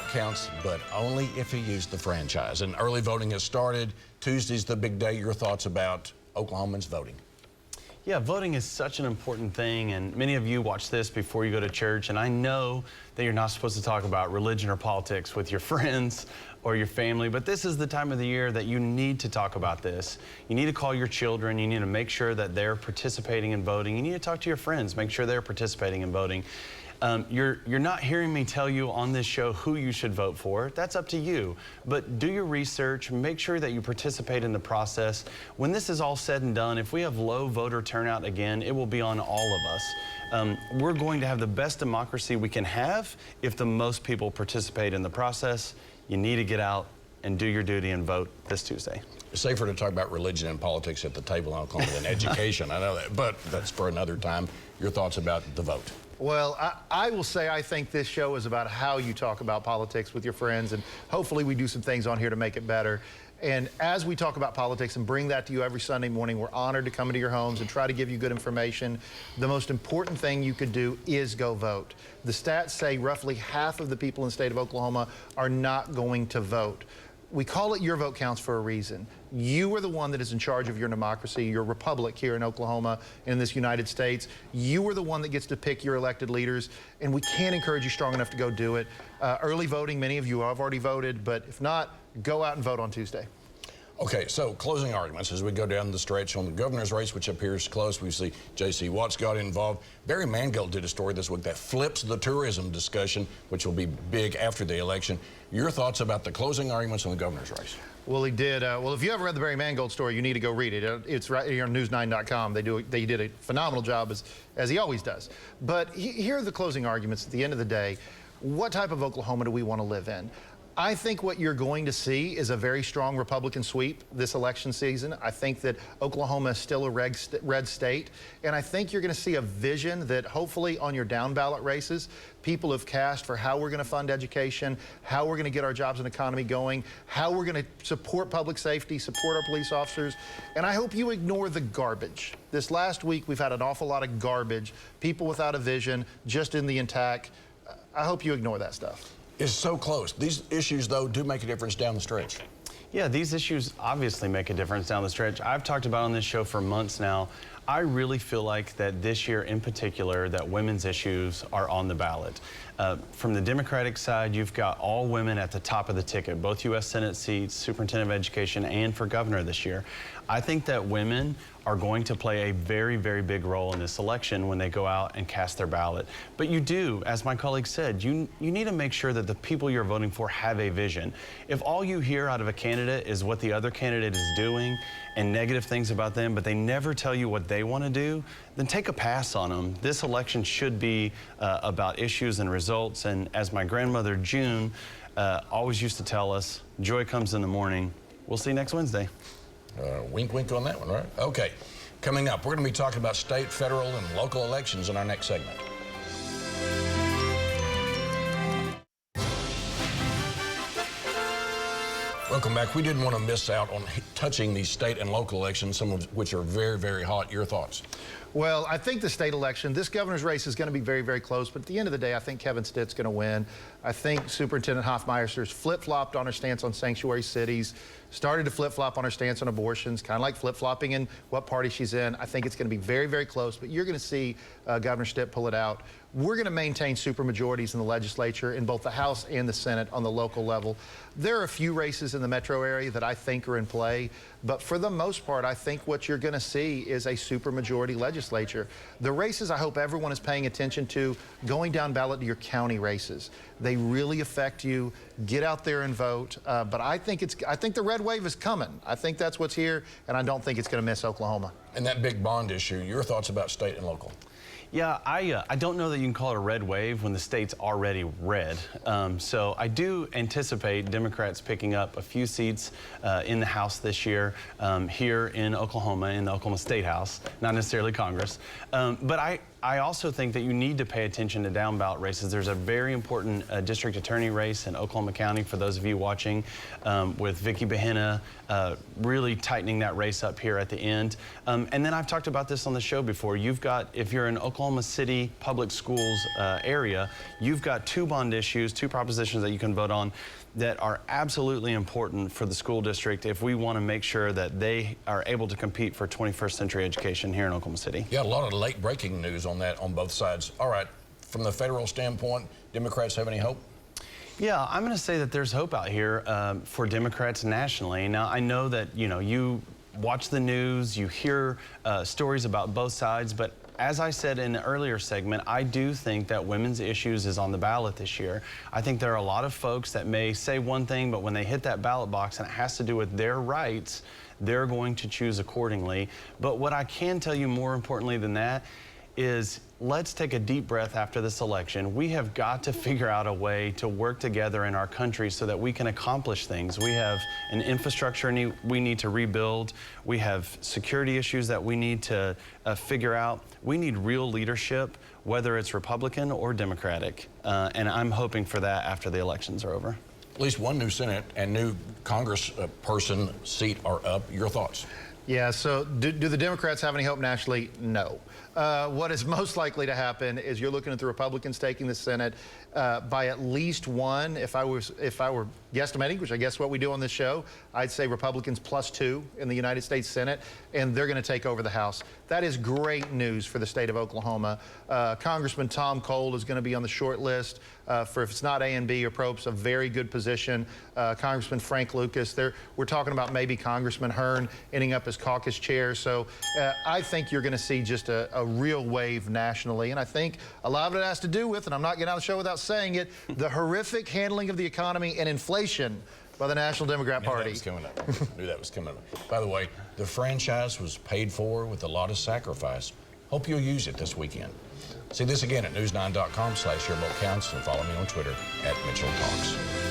counts, but only if he used the franchise. And early voting has started. Tuesday's the big day. Your thoughts about Oklahomans voting? Yeah, voting is such an important thing, and many of you watch this before you go to church, and I know that you're not supposed to talk about religion or politics with your friends or your family, but this is the time of the year that you need to talk about this. You need to call your children. You need to make sure that they're participating in voting. You need to talk to your friends, make sure they're participating in voting. You're not hearing me tell you on this show who you should vote for. That's up to you. But do your research, make sure that you participate in the process. When this is all said and done, if we have low voter turnout again, it will be on all of us. We're going to have the best democracy we can have if the most people participate in the process. You need to get out and do your duty and vote this Tuesday. It's safer to talk about religion and politics at the table in Oklahoma than education. I know that, but that's for another time. Your thoughts about the vote? Well, I will say I think this show is about how you talk about politics with your friends, and hopefully we do some things on here to make it better. And as we talk about politics and bring that to you every Sunday morning, we're honored to come into your homes and try to give you good information. The most important thing you could do is go vote. The stats say roughly half of the people in the state of Oklahoma are not going to vote. We call it Your Vote Counts for a reason. You are the one that is in charge of your democracy, your republic here in Oklahoma, in this United States. You are the one that gets to pick your elected leaders, and we can't encourage you strong enough to go do it. Early voting, many of you have already voted, but if not, go out and vote on Tuesday. Okay, so closing arguments as we go down the stretch on the governor's race, which appears close. We see J.C. Watts got involved. Barry Mangold did a story this week that flips the tourism discussion, which will be big after the election. Your thoughts about the closing arguments on the governor's race? Well, he did. Well, if you haven't read the Barry Mangold story, you need to go read it. It's right here on news9.com. They did a phenomenal job, as he always does. But here are the closing arguments at the end of the day. What type of Oklahoma do we want to live in? I think what you're going to see is a very strong Republican sweep this election season. I think that Oklahoma is still a red state, and I think you're going to see a vision that hopefully on your down ballot races, people have cast for how we're going to fund education, how we're going to get our jobs and economy going, how we're going to support public safety, support our police officers, and I hope you ignore the garbage. This last week, we've had an awful lot of garbage, people without a vision, just in the intact. I hope you ignore that stuff. It's so close. These issues, though, do make a difference down the stretch. Yeah, these issues obviously make a difference down the stretch. I've talked about on this show for months now. I really feel like that this year in particular, that women's issues are on the ballot. From the Democratic side, you've got all women at the top of the ticket, both U.S. Senate seats, Superintendent of Education, and for governor this year. I think that women are going to play a very, very big role in this election when they go out and cast their ballot. But you do, as my colleague said, you need to make sure that the people you're voting for have a vision. If all you hear out of a candidate is what the other candidate is doing and negative things about them, but they never tell you what they want to do, then take a pass on them. This election should be about issues and results. And as my grandmother, June, always used to tell us, joy comes in the morning. We'll see you next Wednesday. Wink, wink on that one, right? Okay. Coming up, we're going to be talking about state, federal, and local elections in our next segment. Welcome back. We didn't want to miss out on touching these state and local elections, some of which are very, very hot. Your thoughts? Well, I think the state election, this governor's race is going to be very, very close. But at the end of the day, I think Kevin Stitt's going to win. I think Superintendent Hoffmeier's flip-flopped on her stance on sanctuary cities, started to flip-flop on her stance on abortions, kind of like flip-flopping in what party she's in. I think it's going to be very, very close. But you're going to see Governor Stitt pull it out. We're going to maintain supermajorities in the legislature in both the House and the Senate on the local level. There are a few races in the metro area that I think are in play. But for the most part, I think what you're going to see is a supermajority legislature. The races I hope everyone is paying attention to, going down ballot to your county races. They really affect you. Get out there and vote. But I think the red wave is coming. I think that's what's here, and I don't think it's going to miss Oklahoma. And that big bond issue, your thoughts about state and local? Yeah, I don't know that you can call it a red wave when the state's already red. So I do anticipate Democrats picking up a few seats in the House this year here in Oklahoma, in the Oklahoma State House, not necessarily Congress. But I also think that you need to pay attention to down ballot races. There's a very important district attorney race in Oklahoma County, for those of you watching, with Vicky Bahena really tightening that race up here at the end. And then I've talked about this on the show before. You've got, if you're in Oklahoma City Public Schools area, you've got 2 bond issues, 2 propositions that you can vote on that are absolutely important for the school district if we want to make sure that they are able to compete for 21st century education here in Oklahoma City. Yeah, a lot of late breaking news on that on both sides. All right, from the federal standpoint, Democrats have any hope? Yeah, I'm going to say that there's hope out here for Democrats nationally. Now, I know that, you watch the news, you hear stories about both sides, but as I said in the earlier segment, I do think that women's issues is on the ballot this year. I think there are a lot of folks that may say one thing, but when they hit that ballot box and it has to do with their rights, they're going to choose accordingly. But what I can tell you more importantly than that is, let's take a deep breath after this election. We have got to figure out a way to work together in our country so that we can accomplish things. We have an infrastructure we need to rebuild. We have security issues that we need to figure out. We need real leadership, whether it's Republican or Democratic. And I'm hoping for that after the elections are over. At least one new Senate and new Congress person seat are up. Your thoughts? Yeah, so do the Democrats have any hope nationally? No. What is most likely to happen is you're looking at the Republicans taking the Senate by at least 1. If I were guesstimating, which I guess what we do on this show, I'd say Republicans +2 in the United States Senate, and they're going to take over the House. That is great news for the state of Oklahoma. Congressman Tom Cole is going to be on the short list for, if it's not A and B or Probst, a very good position. Congressman Frank Lucas. We're talking about maybe Congressman Hearn ending up as caucus chair. So I think you're going to see just a real wave nationally. And I think a lot of it has to do with, and I'm not getting out of the show without saying it, the horrific handling of the economy and inflation by the National Democrat Party. Knew that was coming up. Knew that was coming up. By the way, the franchise was paid for with a lot of sacrifice. Hope you'll use it this weekend. See this again at news9.com/YourVoteCounts and follow me on Twitter @MitchellTalks.